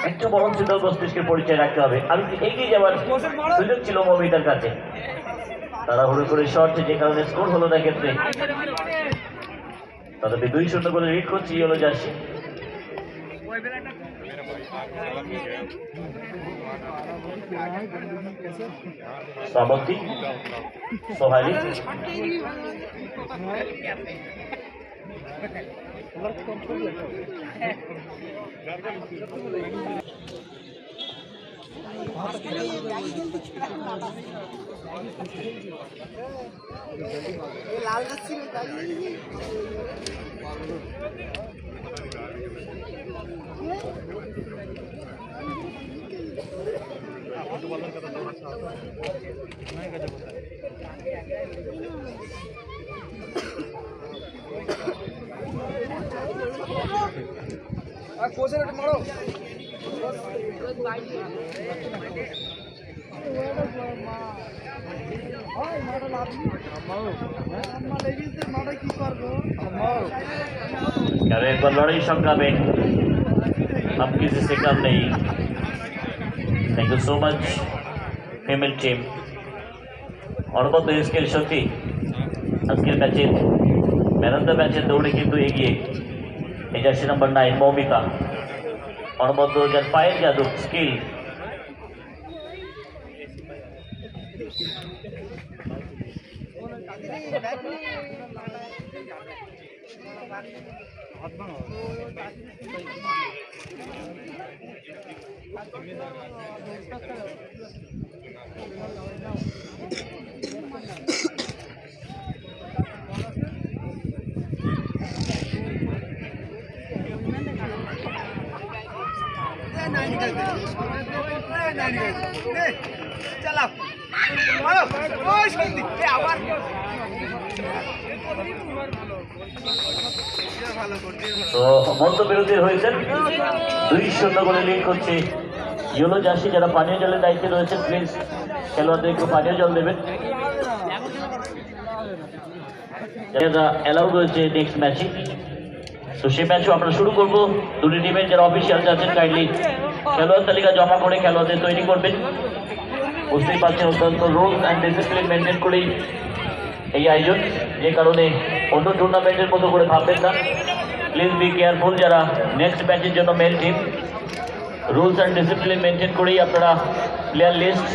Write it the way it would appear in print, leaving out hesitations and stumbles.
একটু বরং শীতল মস্তিষ্কের পরিচয় রাখতে হবে। আমি এগিয়ে যাওয়ার সুযোগ ছিল মমিতার কাছে, তারা হুড়ো করে শর্ট, যে কারণে স্কোর হলো না ক্ষেত্রে। তবে 2-0 করে লিড করছে ইয়েলো জার্সি। শ্রাবন্তী, সোহালি, লাল যাচ্ছি মারো एक बार लड़ाई शंका में अब किसी से कम नहीं। Thank you so much female team. और बहुत स्किल शक्ति আজকের ম্যাচে ম্যান অফ দ্য ম্যাচের দৌড়ে কিন্তু এগিয়ে এই জার্সি নাম্বার 9 মৌমিতা। অনবদ্য যার পায়ের জাদু স্কিল, তো মধ্যবিরোধী হয়েছেন। 2-0 করে লিড করছে ইয়েলো জার্সি। যারা পানীয় জলের দায়িত্বে রয়েছেন প্লিজ খেলোয়াড়দের একটু পানীয় জল দেবেন। যারা অ্যালাউ রয়েছে নেক্সট ম্যাচে, তো সেই ম্যাচও আমরা শুরু করবো। দুটি টিমের যারা অফিসিয়াল আছেন কাইন্ডলি খেলোয়াড় তালিকা জমা করে খেলোয়াড়দের তৈরি করবেন। বুঝতেই পারছেন অত্যন্ত রুলস অ্যান্ড ডিসিপ্লিন মেনটেন করেই এই আয়োজন, যে কারণে অন্য টুর্নামেন্টের মতো করে ভাববেন না। Please be careful. যারা নেক্সট ম্যাচের জন্য male team rules and discipline maintain করেই আপনারা প্লেয়ার লিস্ট